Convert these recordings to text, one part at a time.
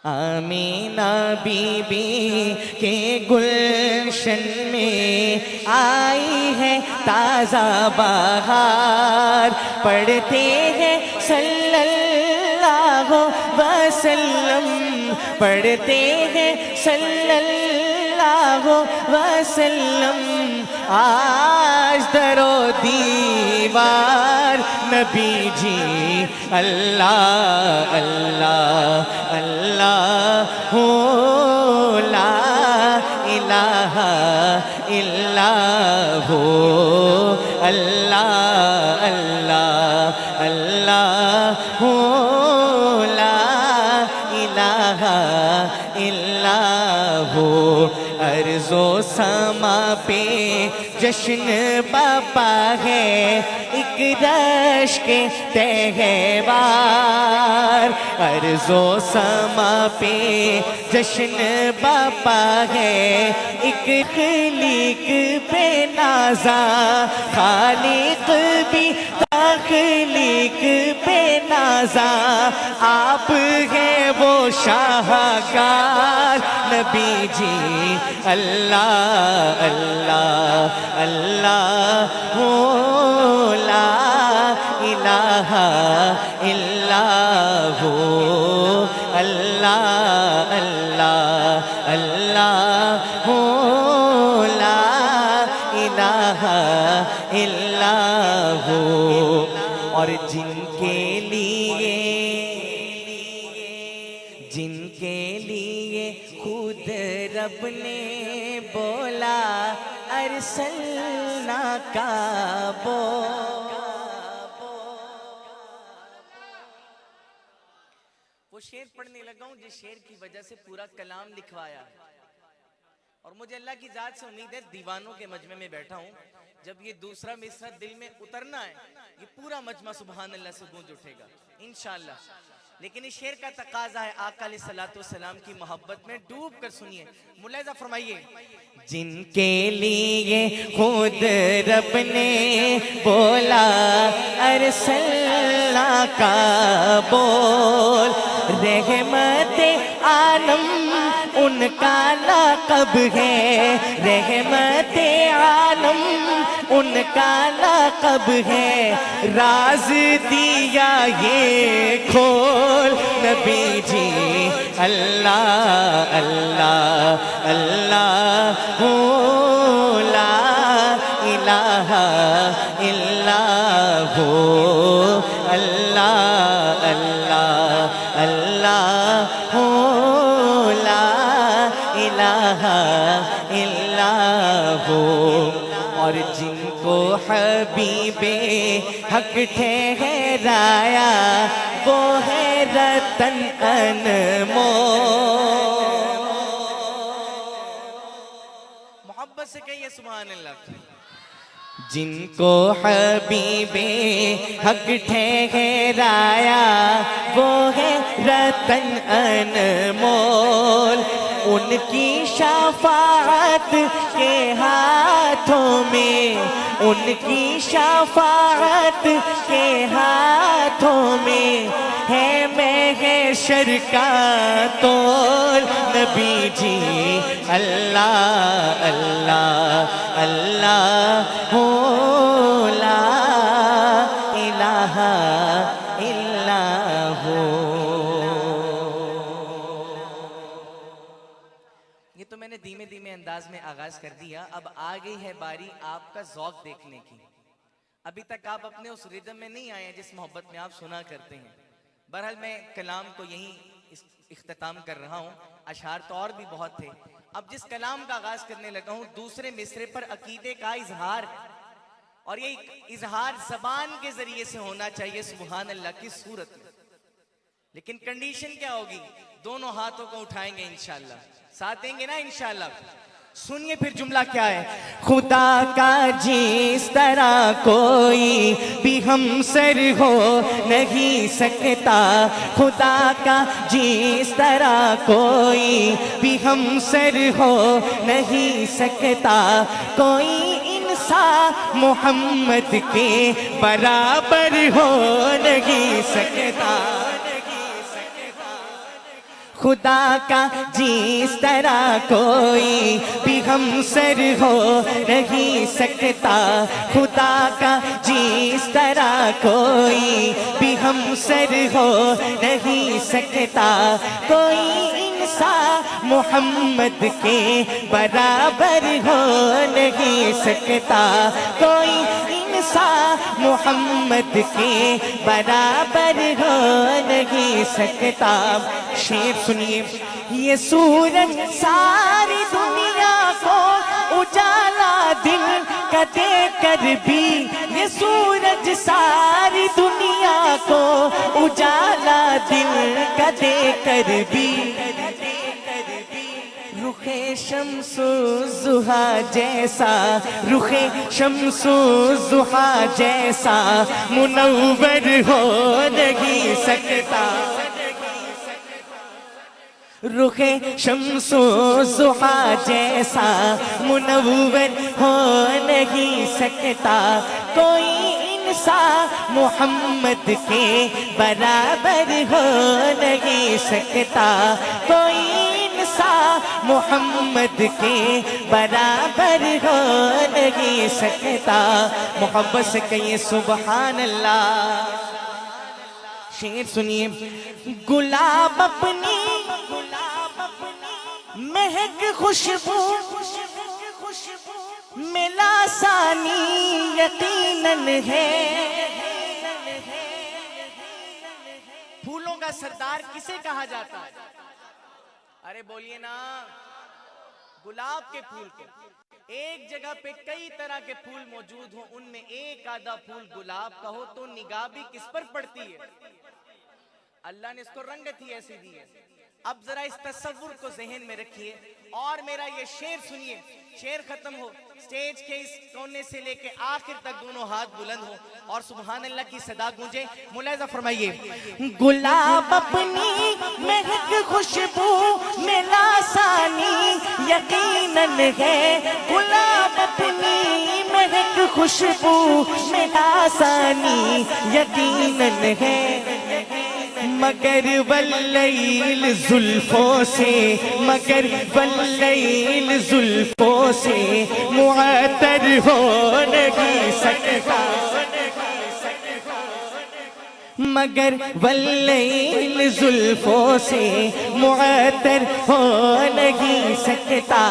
Amina be be کے گلشن میں آئی ہے تازہ بہار، پڑھتے ہیں صلی اللہ وسلم، پڑھتے ہیں صلی اللہ وسلم، آج در و دیوار نبی جی اللہ اللہ اللہ ہو، لا الہ الا ہو، اللہ اللہ اللہ ہو، لا الہ الا ہو۔ ارض و سما پہ جشن باپا ہے، ایک رشک تہوار، ارض و سما پہ جشن باپا ہے، ایک خلیق پہ نازا، خالق بھی تخلیق پہ نازا، آپ ہے وہ شاہکار نبی جی اللہ اللہ اللہ ہو، لا الہ الا ہو، اللہ اللہ اللہ ہو، لا الہ الا ہو۔ اور جن کے لیے خود رب نے بولا ارسلنا کا وہ شعر پڑھنے لگا ہوں جس شعر کی وجہ سے پورا کلام لکھوایا ہے، اور مجھے اللہ کی ذات سے امید ہے دیوانوں کے مجمع میں بیٹھا ہوں، جب یہ دوسرا مصرع دل میں اترنا ہے یہ پورا مجمع سبحان اللہ سے گونج اٹھے گا انشاءاللہ۔ لیکن اس شعر کا تقاضا ہے آقا علیہ السلام کی محبت میں ڈوب کر سنیے، ملاحظہ فرمائیے۔ جن کے لیے خود رب نے بولا ارسلنا کا بول، رحمت عالم ان کا لقب ہے، رحمت عالم ان کا لقب ہے، راز دیا یہ کھول نبی جی اللہ اللہ اللہ ہو، لا الہ الا ہو، اللہ اللہ اللہ ہو، لا الہ الا ہو۔ اور جن کو حبیب حق ٹھہرایا وہ ہے رتن انمول، محبت سے کہیے سبحان اللہ۔ جن کو حبیب حق ٹھہرایا وہ ہے رتن انمول، ان کی شفاعت کے ہاتھوں میں، ان کی شفاعت کے ہاتھوں میں ہے محشر کا تول نبی جی اللہ اللہ اللہ ہو، لا الہ الا ہو۔ یہ تو میں نے دھیمے دھیمے انداز میں آغاز کر دیا، اب آ گئی ہے باری آپ کا ذوق دیکھنے کی۔ ابھی تک آپ اپنے اس ردم میں نہیں آئے جس محبت میں آپ سنا کرتے ہیں۔ بہرحال میں کلام کو یہیں اختتام کر رہا ہوں، اشعار تو اور بھی بہت تھے، اب جس کلام کا آغاز کرنے لگا ہوں دوسرے مصرے پر عقیدے کا اظہار، اور یہ اظہار زبان کے ذریعے سے ہونا چاہیے سبحان اللہ کی صورت میں، لیکن کنڈیشن کیا ہوگی؟ دونوں ہاتھوں کو اٹھائیں گے انشاءاللہ، ساتھ دیں گے نا انشاءاللہ۔ سنیے پھر جملہ کیا ہے۔ خدا کا جس طرح کوئی بھی ہمسر ہو نہیں سکتا، خدا کا جس طرح کوئی بھی ہمسر ہو نہیں سکتا، کوئی انسان محمد کے برابر ہو نہیں سکتا، خدا کا جس طرح کوئی بھی ہمسر ہو نہیں سکتا، خدا کا جس طرح کوئی بھی ہمسر ہو نہیں سکتا، کوئی انسان محمد کے برابر ہو نہیں سکتا، کوئی انسان محمد کے برابر ہو نہیں سکتا۔ شعر سنیے، یہ سورج ساری دنیا کو اجالا دل کا دے کر بھی، یہ سورج ساری دنیا کو اجالا دل کا دے کر بھی، رخ شمس الضحیٰ جیسا، رخ شمس الضحیٰ جیسا منور ہو نہیں سکتا، رخ شمس الضحیٰ جیسا منور ہو نہیں سکتا، کوئی انسان محمد کے برابر ہو نہیں سکتا، کوئی انسان محمد کے برابر ہو نہیں سکتا۔ محبت سے کہیے سبحان اللہ۔ شعر سنیے، گلاب اپنی مہک خوشبو میں لاسانی یقیناً ہے۔ پھولوں کا سردار کسے کہا جاتا ہے؟ ارے بولیے نا، گلاب کے پھول کو۔ ایک جگہ پہ کئی طرح کے پھول موجود ہوں، ان میں ایک آدھا پھول گلاب کا ہو تو نگاہ بھی کس پر پڑتی ہے؟ اللہ نے اس کو رنگت ہی ایسی دی ہے۔ اب ذرا اس تصور کو ذہن میں رکھیے اور میرا یہ شعر سنیے۔ شعر ختم ہو، سٹیج کے اس کونے سے لے کے آخر تک دونوں ہاتھ بلند ہو اور سبحان اللہ کی صدا گونجے۔ ملاحظہ فرمائیے، گلاب اپنی مہک خوشبو میں لاسانی یقیناً ہے، گلاب اپنی مہک خوشبو میں لاسانی یقیناً ہے، مگر واللیل زلفوں سے، مگر واللیل زلفوں سے معطر ہو نہیں سکتا، مگر واللیل زلفوں سے معطر ہو نہیں سکتا،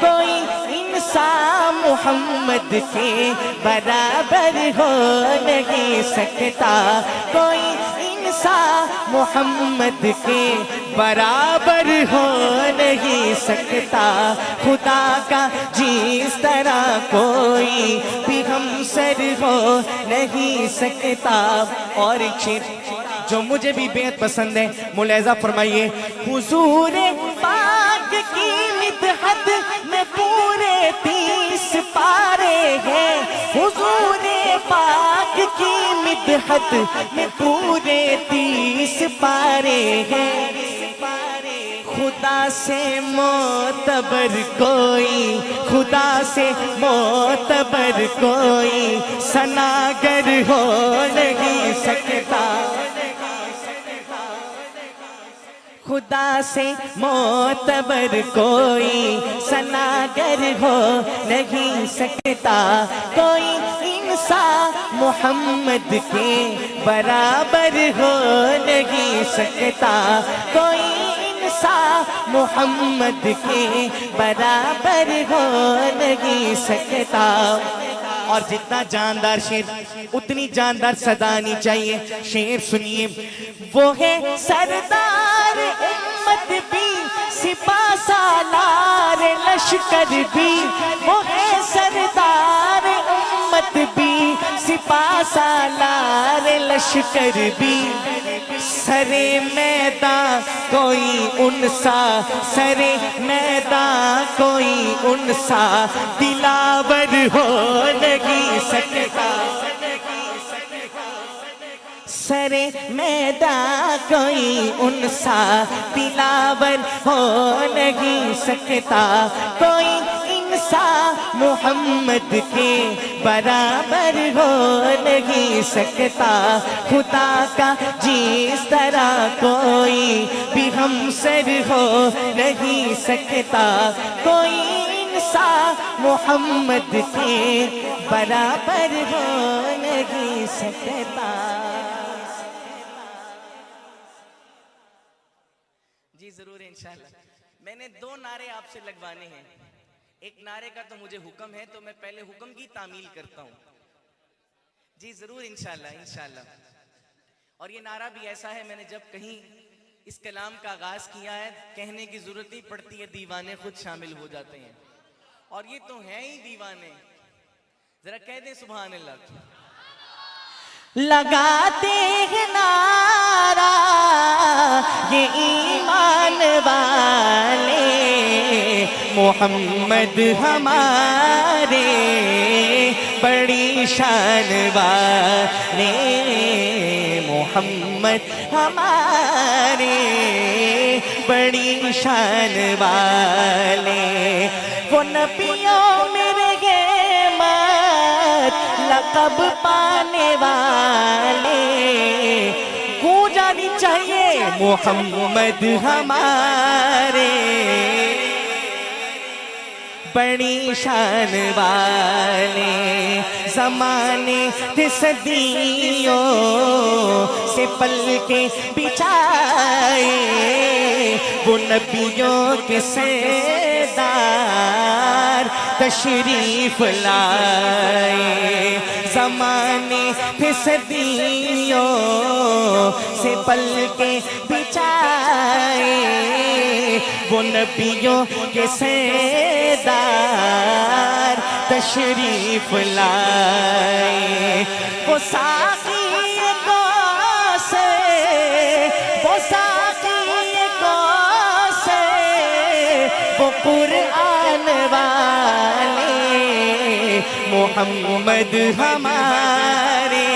کوئی انسان محمد کے برابر ہو نہیں سکتا، کوئی انسان محمد کے برابر ہو نہیں سکتا، خدا کا جس طرح کوئی بھی ہمسر ہو نہیں سکتا۔ اور ایک شعر جو مجھے بھی بہت پسند ہے، ملاحظہ فرمائیے، حضور پاک کی مدحت میں پورے 30 پارے ہیں، حضور پاک کی مدحت میں پورے 30 پارے ہیں، خدا سے معتبر کوئی، خدا سے معتبر کوئی ثناگر ہو نہیں سکتا، خدا سے معتبر کوئی ثناگر ہو نہیں سکتا، کوئی انسان محمد کے برابر ہو نہیں سکتا، کوئی انسان محمد کے برابر ہو نہیں سکتا۔ اور جتنا جاندار شعر اتنی جاندار صدا آنی چاہیے۔ شعر سنیے، وہ ہے سردار امت بھی، سپاہ سالار لشکر بھی، وہ ہے سردار امت بھی، سپاہ سالار لشکر بھی، سرے میدان کوئی انسا، سرے میدان کوئی انسا دلاور ہو نہیں سکتا، سرے میدان کوئی انسا دلاور ہو نہیں سکتا، کوئی انسان محمد کے برابر ہو نہیں سکتا خدا کا جس طرح کوئی بھی ہمسر ہو نہیں سکتا کوئی انسان محمد کے برابر ہو نہیں سکتا. جی ضرور انشاءاللہ. میں نے 2 نعرے آپ سے لگوانے ہیں. ایک نعرے کا تو مجھے حکم ہے تو میں پہلے حکم کی تعمیل کرتا ہوں. جی ضرور انشاءاللہ انشاءاللہ. اور یہ نعرہ بھی ایسا ہے میں نے جب کہیں اس کلام کا آغاز کیا ہے کہنے کی ضرورت نہیں پڑتی ہے, دیوانے خود شامل ہو جاتے ہیں. اور یہ تو ہیں ہی دیوانے. ذرا کہہ دیں سبحان اللہ. لگاتے ہیں نعرہ یہ ایمان والے محمد ہمارے بڑی شان والے محمد ہمارے بڑی شان والے وہ نبیوں میں لقب پانے والے گونجانی چاہیے محمد ہمارے بڑی شان والے زمانے تھے صدیوں سے پل کے بچھائے وہ نبیوں کے سردار تشریف لائے زمانے تھے صدیوں سے پل کے بچھائے وہ نبیوں کے سردار تشریف لائے وہ ساقی کوثر وہ ساقی کوثر وہ قرآن والے محمد ہمارے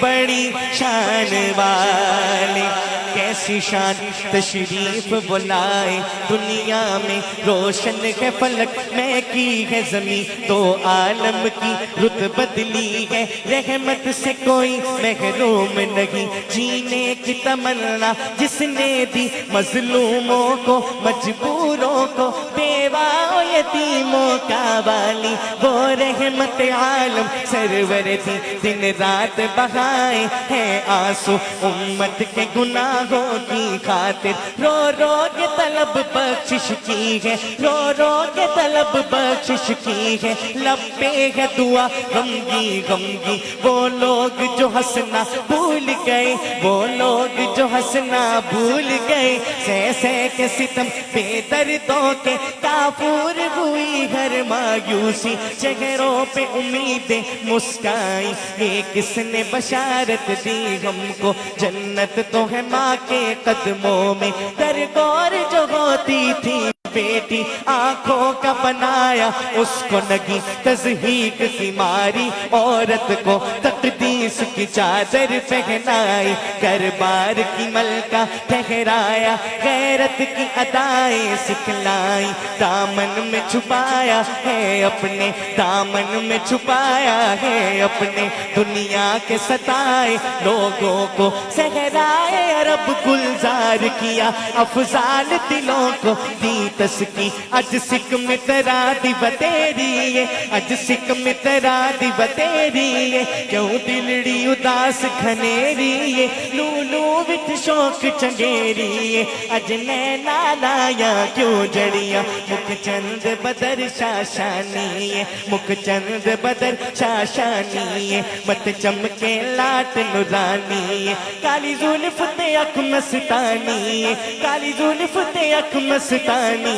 بڑی شان والے کیسی شان تشریف بلائے دنیا میں روشن ہے فلک میں کی ہے زمین تو عالم کی رت بدلی ہے رحمت سے کوئی محروم نہیں جینے کی تمنا جس نے دی مظلوموں کو مجبوروں کو بیوہ و یتیموں کا والی وہ رحمت عالم سرور تھی دن رات بہائے ہیں آنسو امت کے گناہوں کی خاطر رو رو کے طلب بخشش کی ہے رو رو کے طلب بخشش کی ہے لب پہ ہے دعا غمگی غمگی وہ لوگ جو ہنسنا بھول گئے وہ لوگ جو ہنسنا بھول گئے سہ سہ کے ستم بے دردوں کے کافور ہوئی ہر مایوسی چہروں پہ امیدیں مسکائی یہ کس نے بشارت دی ہم کو جنت تو ہے ماں کے قدموں میں درگور جو ہوتی تھی بیٹی آنکھوں کا بنایا اس کو نگی تضحیک کی ماری عورت کو تقدیس کی چادر پہنائی گھر-بار کی ملکہ ٹھہرایا غیرت کی ادائیں سکھلائی دامن میں چھپایا ہے اپنے دامن میں چھپایا ہے اپنے دنیا کے ستائے لوگوں کو صحرائے عرب گلزار کیا افضال دلوں کو دی تسکی اج سکھ مترا دی بتیری اج سکھ مترا دی بتیری کیوں دلڑی اداس گھنیری لولو وچ شوق چنگیری اج نینا لایا کیوں جڑیاں مکھ چند بدر شاشانی مکھ چند بدر شاشانی مت چمکے لاٹ نورانی کالی زلف تے اکھ مستانی کالی زلف تے اکھ مستانی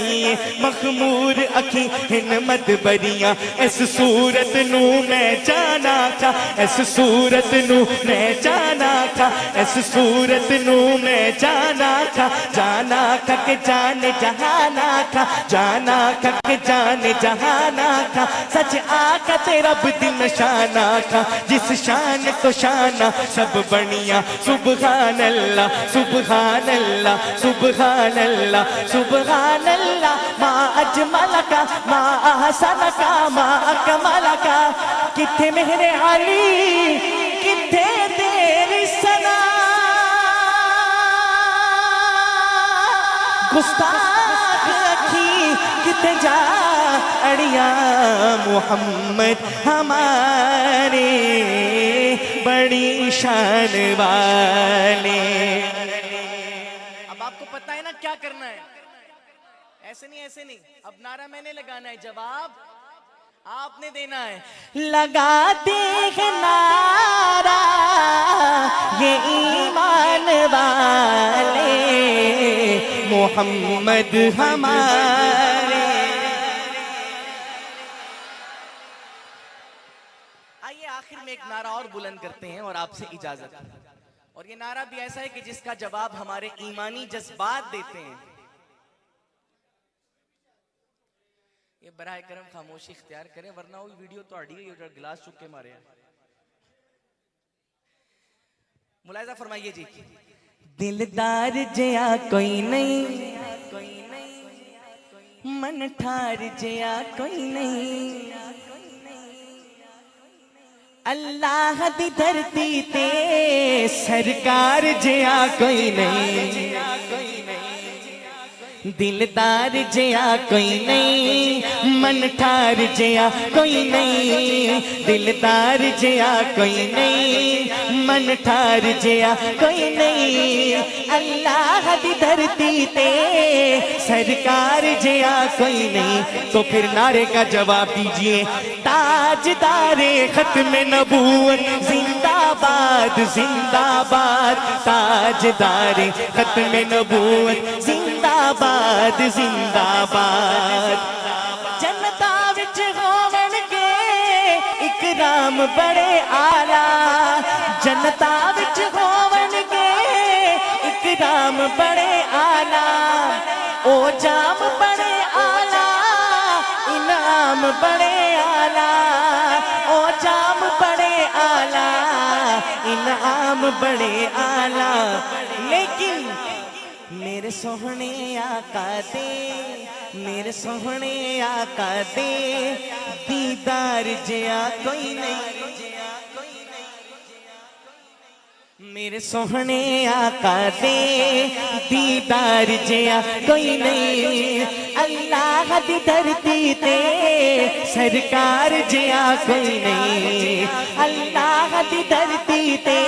مخمور اکھی ہن مدبریاں اس صورت نو میں جانا تھا اس صورت نو میں جانا تھا اس صورت نو میں جانا تھا جانا تھا کہ جان جہانا تھا جانا تھا کہ جان جہانا تھا سچ آقا تیرا بدی نشانہ تھا جس شان تو شانہ سب بنیا سبحان اللہ سبحان اللہ سبحان اللہ سبحان اللہ ما اجملک ما احسنک ما اکملک کتھے مہر علی کتھے تیری ثنا گستاخ اکھی کتھے جا اڑیا محمد ہمارے بڑی شان والے. اب آپ کو پتہ ہے نا کیا کرنا ہے. ایسے نہیں. اب نعرہ میں نے لگانا ہے, جواب آپ نے دینا ہے. لگاتے ہیں نعرہ یہ ایمان والے محمد ہمارے. آئیے آخر میں ایک نعرہ اور بلند کرتے ہیں اور آپ سے اجازت. اور یہ نعرہ بھی ایسا ہے کہ جس کا جواب ہمارے ایمانی جذبات دیتے ہیں. یہ براہ کرم خاموشی اختیار کریں ورنہ وہ ویڈیو تو اڑی ہے, گلاس چک کے مارے ہیں. ملاحظہ فرمائیے جی. دلدار جیا کوئی نہیں من ٹھار جیا کوئی نہیں اللہ دی دھرتی تے سرکار جیا کوئی نہیں دلدار جیا کوئی نہیں من ٹھار جیا کوئی نہیں دلدار جیا کوئی نہیں من ٹھار جیا کوئی نہیں اللہ دی دھرتی تے سرکار جیا کوئی نہیں. تو پھر نعرے کا جواب دیجئے. تاجدار ختم نبوت زندہ باد زندہ باد تاجدار ختم نبوت زندہ باد زندہ باد. جنتا وچ ہون گے اکرام بڑے آلہ جنتا وچ ہون گے اکرام بڑے آلہ او جام بڑے آلہ انعام بڑے آلہ او جام بڑے آلہ انعام بڑے آلہ. لیکن میرے سوہنے آقا دے میرے سوہنے آقا دے دیدار جیا کوئی نہیں میرے سوہنے آقا دے دیدار جیا کوئی نہیں اللہ دی دھرتی تے سرکار جیا کوئی نہیں اللہ دی دھرتی تے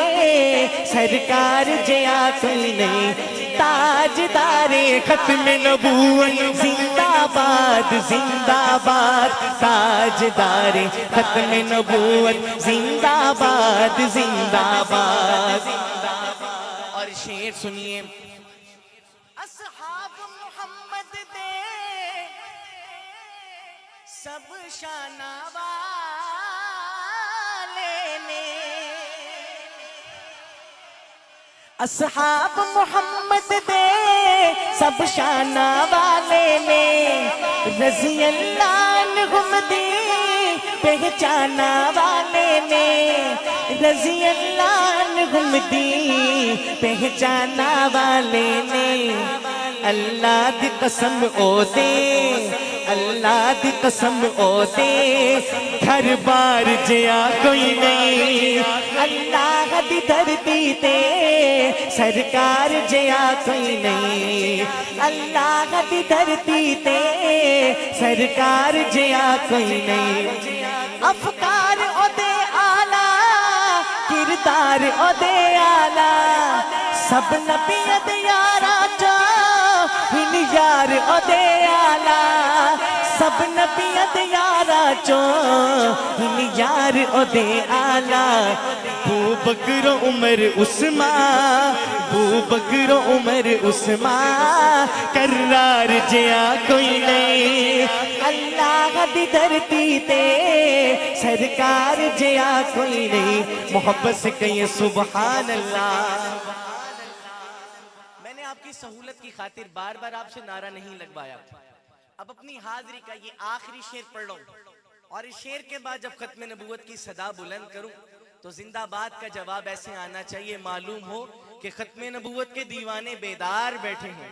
سرکار جیا کوئی نہیں. تاجدار ختم نبوت زندہ باد زندہ باد تاجدار ختم نبوت زندہ باد زندہ باد. اور شعر سنیے. اصحاب محمد دے سب شانہ والے نے اصحاب محمد دے سب شانہ والے نے رضی اللہ عنہم دی پہچانا والے نے رضی اللہ عنہم دی پہچانا والے نے. اللہ دی قسم او دے اللہ دی قسم او دے گھر بار جیا کوئی نہیں اللہ دی دھرتی تے سرکار جیا کوئی نہیں اللہ دی دھرتی تے سرکار جیا کوئی نہیں. افکار او دے آلہ کردار او دے آلہ سب نبیت یارا چا ہن یار او دے آلہ سب نبیت یارا چو ہن یار او دے آلہ. بو بکر عمر عثمان بو بکر عمر عثمان کرار جیا کوئی نہیں اللہ دی دھرتی تے سرکار جیا کوئی نہیں. محبت سے کہیے سبحان اللہ. میں نے آپ کی سہولت کی خاطر بار بار آپ سے نعرہ نہیں لگوایا. اب اپنی حاضری کا یہ آخری شعر پڑھ لو اور اس شعر کے بعد جب ختم نبوت کی صدا بلند کروں تو زندہ باد کا جواب ایسے آنا چاہیے معلوم ہو کہ ختم نبوت کے دیوانے بیدار بیٹھے ہیں.